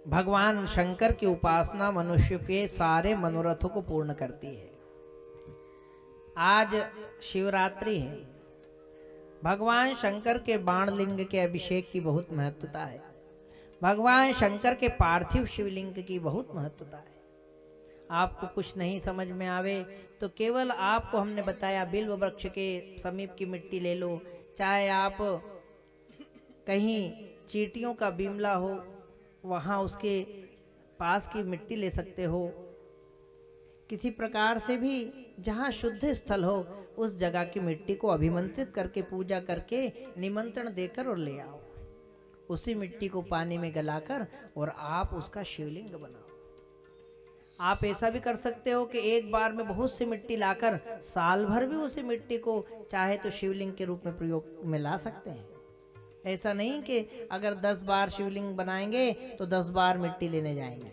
भगवान शंकर की उपासना मनुष्य के सारे मनोरथों को पूर्ण करती है। आज शिवरात्रि है। भगवान शंकर के बाणलिंग के अभिषेक की बहुत महत्वता है। भगवान शंकर के पार्थिव शिवलिंग की बहुत महत्वता है। आपको कुछ नहीं समझ में आवे तो केवल आपको हमने बताया बिल्व वृक्ष के समीप की मिट्टी ले लो, चाहे आप कहीं चींटियों का बिमला हो वहाँ उसके पास की मिट्टी ले सकते हो। किसी प्रकार से भी जहाँ शुद्ध स्थल हो उस जगह की मिट्टी को अभिमंत्रित करके पूजा करके निमंत्रण देकर और ले आओ। उसी मिट्टी को पानी में गलाकर और आप उसका शिवलिंग बनाओ। आप ऐसा भी कर सकते हो कि एक बार में बहुत सी मिट्टी लाकर साल भर भी उसी मिट्टी को चाहे तो शिवलिंग के रूप में प्रयोग में ला सकते हैं। ऐसा नहीं कि अगर 10 बार शिवलिंग बनाएंगे तो 10 बार मिट्टी लेने जाएंगे।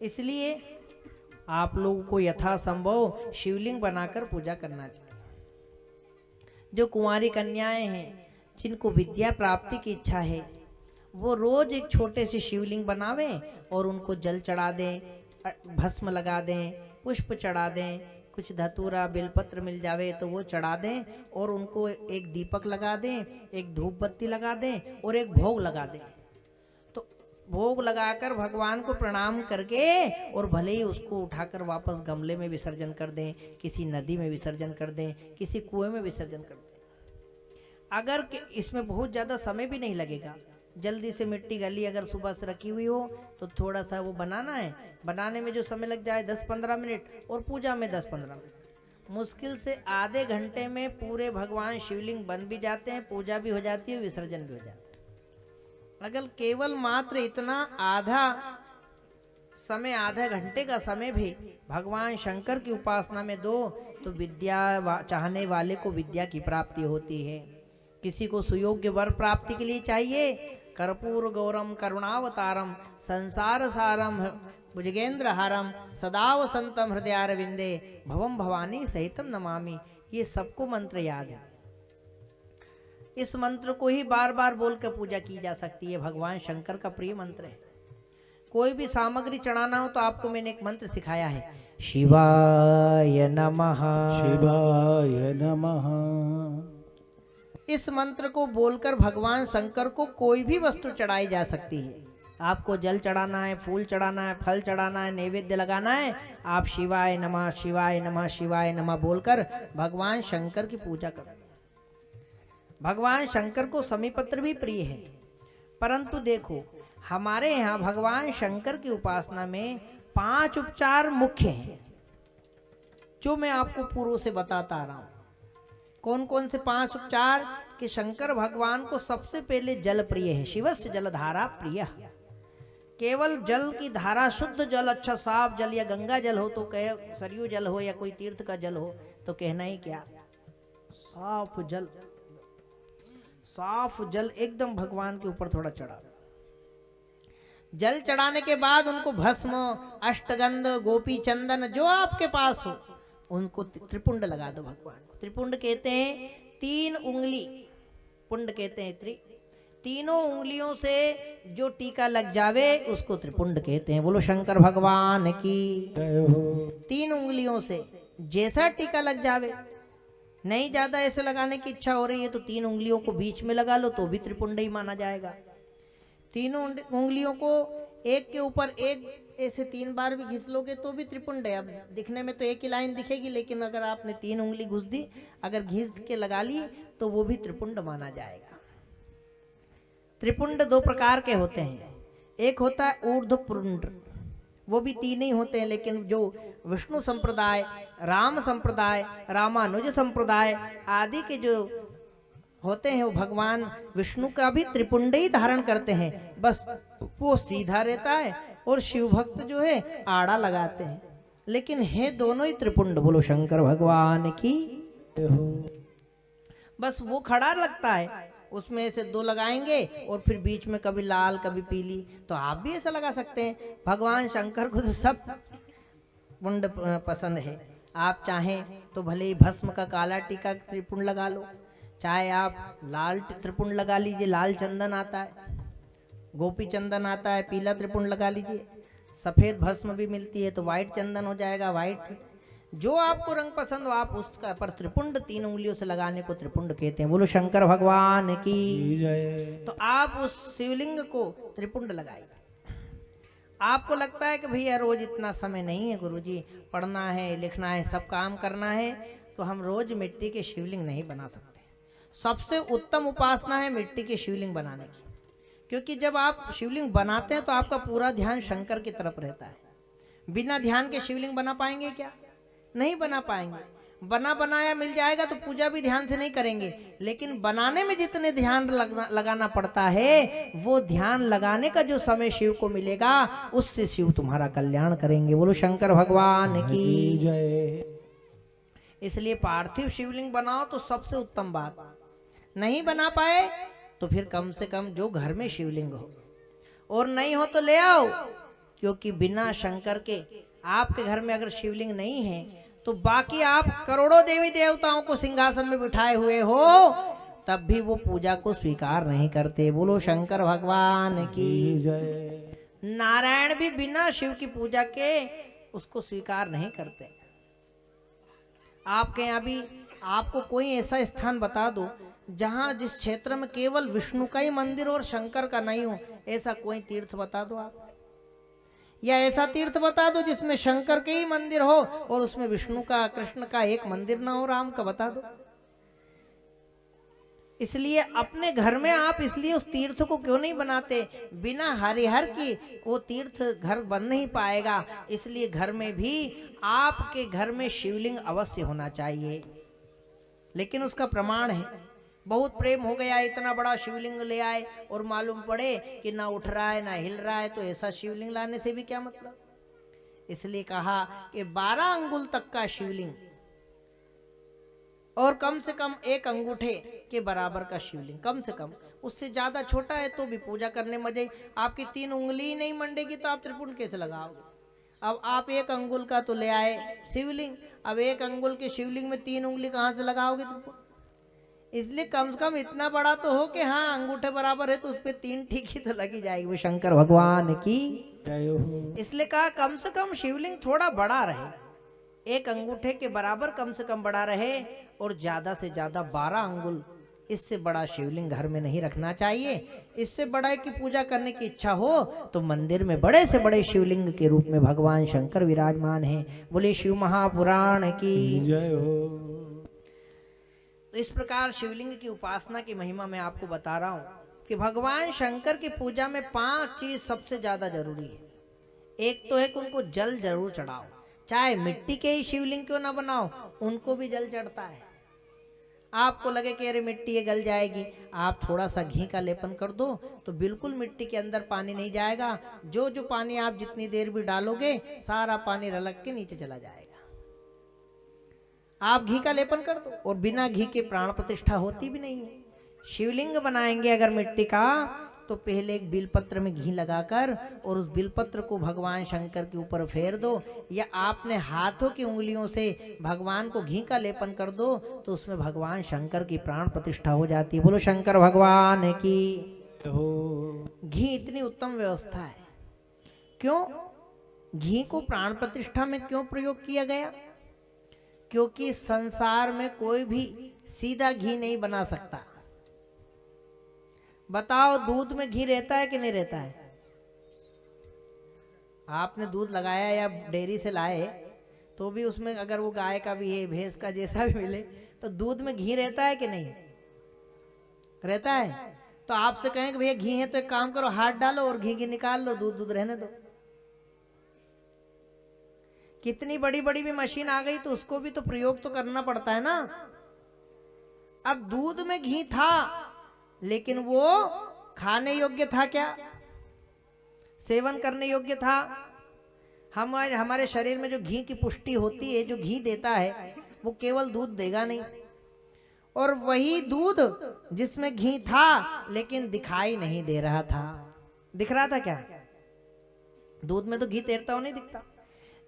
इसलिए आप लोगों को यथासंभव शिवलिंग बनाकर पूजा करना चाहिए। जो कुंवारी कन्याएं हैं जिनको विद्या प्राप्ति की इच्छा है वो रोज एक छोटे से शिवलिंग बनावें और उनको जल चढ़ा दें, भस्म लगा दें, पुष्प चढ़ा दें, कुछ धतूरा बेलपत्र मिल जावे तो वो चढ़ा दें और उनको एक दीपक लगा दें, एक धूप बत्ती लगा दें और एक भोग लगा दें। तो भोग लगाकर भगवान को प्रणाम करके और भले ही उसको उठाकर वापस गमले में विसर्जन कर दें, किसी नदी में विसर्जन कर दें, किसी कुएं में विसर्जन कर दें। अगर इसमें बहुत ज़्यादा समय भी नहीं लगेगा, जल्दी से मिट्टी गली अगर सुबह से रखी हुई हो तो थोड़ा सा वो बनाना है, बनाने में जो समय लग जाए 10-15 मिनट और पूजा में 10-15 मिनट, मुश्किल से आधे घंटे में पूरे भगवान शिवलिंग बन भी जाते हैं, पूजा भी हो जाती है, विसर्जन भी हो जाता है। अगर केवल मात्र इतना आधा घंटे का समय भी भगवान शंकर की उपासना में दो तो विद्या चाहने वाले को विद्या की प्राप्ति होती है। किसी को सुयोग्य वर प्राप्ति के लिए चाहिए, कर्पूर गौरम करुणावतारम संसार सारम भुजगेंद्र हारम सदा वसंतम हृदयारविंदे भवम भवानी सहितम नमामि। ये सबको मंत्र याद है। इस मंत्र को ही बार बार बोल कर पूजा की जा सकती है। भगवान शंकर का प्रिय मंत्र है। कोई भी सामग्री चढ़ाना हो तो आपको मैंने एक मंत्र सिखाया है, शिवाय नमः, शिवाय नमः। इस मंत्र को बोलकर भगवान शंकर को कोई भी वस्तु चढ़ाई जा सकती है। आपको जल चढ़ाना है, फूल चढ़ाना है, फल चढ़ाना है, नैवेद्य लगाना है, आप शिवाय नमः शिवाय नमः शिवाय नमः बोलकर भगवान शंकर की पूजा करें। भगवान शंकर को समीपत्र भी प्रिय है, परंतु देखो हमारे यहाँ भगवान शंकर की उपासना में 5 उपचार मुख्य हैं जो मैं आपको पूर्व से बताता आ रहा हूँ। कौन कौन से 5 उपचार? कि शंकर भगवान को सबसे पहले जल प्रिय है। शिवस्य जलधारा प्रिय। केवल जल की धारा, शुद्ध जल, अच्छा साफ जल या गंगा जल हो तो कहे, सरयू जल हो या कोई तीर्थ का जल हो तो कहना ही क्या, साफ जल, साफ जल एकदम भगवान के ऊपर थोड़ा चढ़ा। जल चढ़ाने के बाद उनको भस्म, अष्टगंध, गोपी चंदन जो आपके पास हो उनको त्रिपुंड लगा दो भगवान को। त्रिपुंड कहते हैं 3 उंगली, पुंड कहते हैं तीनों उंगलियों से जो टीका लग जावे उसको त्रिपुंड कहते हैं। बोलो शंकर भगवान की। 3 उंगलियों से जैसा टीका लग जावे, नहीं ज्यादा ऐसे लगाने की इच्छा हो रही है तो 3 उंगलियों को बीच में लगा लो तो भी त्रिपुंड ही माना जाएगा। तीनों उंगलियों को एक के ऊपर एक ऐसे 3 बार भी घिस लोगे तो भी त्रिपुंड है। अब दिखने में तो एक ही लाइन दिखेगी, लेकिन अगर आपने 3 उंगली घुस दी, अगर घिस के लगा ली तो वो भी त्रिपुंड माना जाएगा। त्रिपुंड 2 प्रकार के होते हैं। एक होता है ऊर्ध्वपुंड, वो भी 3 ही होते हैं, लेकिन जो विष्णु संप्रदाय, राम संप्रदाय, रामानुज संप्रदाय आदि के जो होते हैं वो भगवान विष्णु का भी त्रिपुंड ही धारण करते हैं। बस वो सीधा रहता है और शिव भक्त जो है आड़ा लगाते हैं, लेकिन है दोनों ही त्रिपुंड। बोलो शंकर भगवान की। बस वो खड़ा लगता है, उसमें से 2 लगाएंगे और फिर बीच में कभी लाल कभी पीली, तो आप भी ऐसा लगा सकते हैं। भगवान शंकर को तो सब पुंड पसंद है। आप चाहें तो भले ही भस्म का काला टीका त्रिपुंड लगा लो, चाहे आप लाल त्रिपुंड लगा लीजिए, लाल चंदन आता है गोपी चंदन आता है, पीला त्रिपुंड लगा लीजिए। सफेद भस्म भी मिलती है तो व्हाइट चंदन हो जाएगा, व्हाइट। जो आपको रंग पसंद हो आप उसका पर त्रिपुंड 3 उंगलियों से लगाने को त्रिपुंड कहते हैं। बोलो शंकर भगवान की जय। तो आप उस शिवलिंग को त्रिपुंड लगाइए। आपको लगता है कि भैया रोज इतना समय नहीं है गुरुजी, पढ़ना है, लिखना है, सब काम करना है, तो हम रोज मिट्टी के शिवलिंग नहीं बना सकते। सबसे उत्तम उपासना है मिट्टी के शिवलिंग बनाने की, क्योंकि जब आप शिवलिंग बनाते हैं तो आपका पूरा ध्यान शंकर की तरफ रहता है। बिना ध्यान के शिवलिंग बना पाएंगे क्या? नहीं बना पाएंगे। बना बनाया मिल जाएगा तो पूजा भी ध्यान से नहीं करेंगे, लेकिन बनाने में जितने ध्यान लगाना पड़ता है, वो ध्यान लगाने का जो समय शिव को मिलेगा उससे शिव तुम्हारा कल्याण करेंगे। बोलो शंकर भगवान की जय। इसलिए पार्थिव शिवलिंग बनाओ तो सबसे उत्तम बात। नहीं बना पाए तो फिर कम से कम जो घर में शिवलिंग हो, और नहीं हो तो ले आओ, क्योंकि बिना शंकर के आपके घर में अगर शिवलिंग नहीं है तो बाकी आप करोड़ों देवी देवताओं को सिंहासन में बिठाए हुए हो तब भी वो पूजा को स्वीकार नहीं करते। बोलो शंकर भगवान की जय। नारायण भी बिना शिव की पूजा के उसको स्वीकार नहीं करते। आपके यहाँ भी आपको कोई ऐसा स्थान बता दो जहां जिस क्षेत्र में केवल विष्णु का ही मंदिर और शंकर का नहीं हो, ऐसा कोई तीर्थ बता दो आप। या ऐसा तीर्थ बता दो जिसमें शंकर के ही मंदिर हो और उसमें विष्णु का, कृष्ण का एक मंदिर ना हो, राम का बता दो। इसलिए अपने घर में आप इसलिए उस तीर्थ को क्यों नहीं बनाते? बिना हरिहर की वो तीर्थ घर बन नहीं पाएगा। इसलिए घर में भी आपके घर में शिवलिंग अवश्य होना चाहिए। लेकिन उसका प्रमाण है, बहुत प्रेम हो गया, इतना बड़ा शिवलिंग ले आए और मालूम पड़े कि ना उठ रहा है ना हिल रहा है, तो ऐसा शिवलिंग लाने से भी क्या मतलब। इसलिए कहा कि 12 अंगुल तक का शिवलिंग और कम से कम 1 अंगूठे के बराबर का शिवलिंग, कम से कम। उससे ज्यादा छोटा है तो भी पूजा करने मजे। आपकी 3 उंगली ही नहीं मंडेगी तो आप त्रिपुंड कैसे लगाओगे? अब आप 1 अंगुल का तो ले आए शिवलिंग, अब 1 अंगुल के शिवलिंग में 3 उंगली कहां से लगाओगे त्रिपुंड? इसलिए कम से कम इतना बड़ा तो हो कि हाँ अंगूठे बराबर है तो उस पर 3 टीकी तो लगी जाएगी। वो शंकर भगवान की जय हो। इसलिए कहा कम से कम शिवलिंग थोड़ा बड़ा रहे, 1 अंगूठे के बराबर कम से कम बड़ा रहे, और ज्यादा से ज्यादा 12 अंगुल। इससे बड़ा शिवलिंग घर में नहीं रखना चाहिए। इससे बड़ा की पूजा करने की इच्छा हो तो मंदिर में बड़े से बड़े शिवलिंग के रूप में भगवान शंकर विराजमान हैं। बोले शिव महापुराण की जय हो। तो इस प्रकार शिवलिंग की उपासना की महिमा मैं आपको बता रहा हूं कि भगवान शंकर की पूजा में 5 चीज सबसे ज्यादा जरूरी है। एक तो है कि उनको जल जरूर चढ़ाओ, चाहे मिट्टी के ही शिवलिंग क्यों ना बनाओ, उनको भी जल चढ़ता है। आपको लगे कि अरे मिट्टी ये गल जाएगी, आप थोड़ा सा घी का लेपन कर दो तो बिल्कुल मिट्टी के अंदर पानी नहीं जाएगा। जो जो पानी आप जितनी देर भी डालोगे सारा पानी रलक के नीचे चला जाएगा। आप घी का लेपन कर दो, और बिना घी के प्राण प्रतिष्ठा होती भी नहीं है। शिवलिंग बनाएंगे अगर मिट्टी का तो पहले एक बिलपत्र में घी लगाकर और उस बिलपत्र को भगवान शंकर के ऊपर फेर दो, या आपने हाथों की उंगलियों से भगवान को घी का लेपन कर दो तो उसमें भगवान शंकर की प्राण प्रतिष्ठा हो जाती है। बोलो शंकर भगवान की हो। घी इतनी उत्तम व्यवस्था है। क्यों घी को प्राण प्रतिष्ठा में क्यों प्रयोग किया गया? क्योंकि संसार में कोई भी सीधा घी नहीं बना सकता। बताओ दूध में घी रहता है कि नहीं रहता है? आपने दूध लगाया या डेयरी से लाए तो भी उसमें अगर वो गाय का भी है, भैंस का, जैसा भी मिले, तो दूध में घी रहता है कि नहीं रहता है? तो आपसे कहें कि भैया घी है तो एक काम करो, हाथ डालो और घी निकाल लो, दूध रहने दो। कितनी बड़ी बड़ी भी मशीन आ गई तो उसको भी तो प्रयोग तो करना पड़ता है ना। अब दूध में घी था लेकिन वो खाने योग्य था क्या? सेवन करने योग्य था? हमारे शरीर में जो घी की पुष्टि होती है, जो घी देता है, वो केवल दूध देगा नहीं। और वही दूध जिसमें घी था लेकिन दिखाई नहीं दे रहा था। दिख रहा था क्या? दूध में तो घी तैरता हो नहीं दिखता।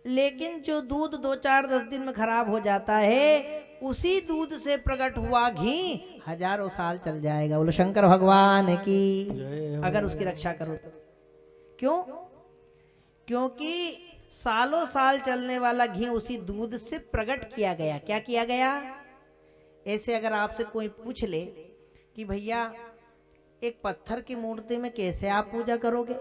लेकिन जो दूध 2, 4, 10 दिन में खराब हो जाता है उसी दूध से प्रकट हुआ घी हजारों साल चल जाएगा। बोलो शंकर भगवान की। जय हो। अगर उसकी रक्षा करो तो। क्यों? क्योंकि सालों साल चलने वाला घी उसी दूध से प्रकट किया गया। क्या किया गया? ऐसे अगर आपसे कोई पूछ ले कि भैया एक पत्थर की मूर्ति में कैसे आप पूजा करोगे,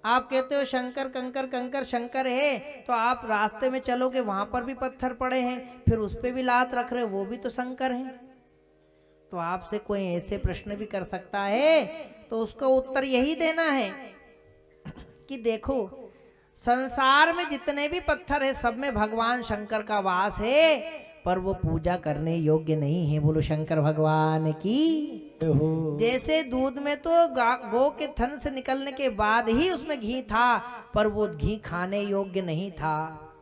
आप कहते हो शंकर कंकर कंकर शंकर है, तो आप रास्ते में चलोगे वहां पर भी पत्थर पड़े हैं, फिर उस पे भी लात रख रहे हो, वो भी तो शंकर हैं। तो आपसे कोई ऐसे प्रश्न भी कर सकता है, तो उसका उत्तर यही देना है कि देखो संसार में जितने भी पत्थर है सब में भगवान शंकर का वास है, पर वो पूजा करने योग्य नहीं है। बोलो शंकर भगवान की। जय हो। जैसे दूध में तो गौ के थन से निकलने के बाद ही उसमें घी था, पर वो घी खाने योग्य नहीं था,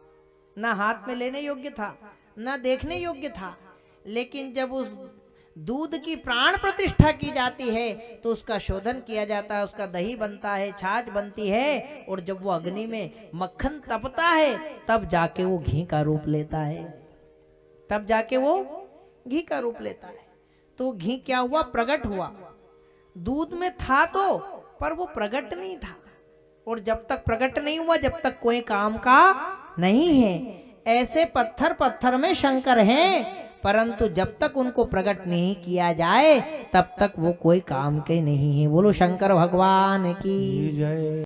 ना हाथ में लेने योग्य था, ना देखने योग्य था। लेकिन जब उस दूध की प्राण प्रतिष्ठा की जाती है तो उसका शोधन किया जाता है, उसका दही बनता है, छाछ बनती है, और जब वो अग्नि में मक्खन तपता है तब जाके वो घी का रूप लेता है, तब जाके वो घी का रूप लेता है। तो घी क्या हुआ? प्रकट हुआ। दूध में था तो, पर वो प्रकट नहीं था, और जब तक प्रकट नहीं हुआ जब तक कोई काम का नहीं है। ऐसे पत्थर पत्थर में शंकर हैं, परंतु जब तक उनको प्रकट नहीं किया जाए तब तक वो कोई काम के नहीं है। बोलो शंकर भगवान की जय।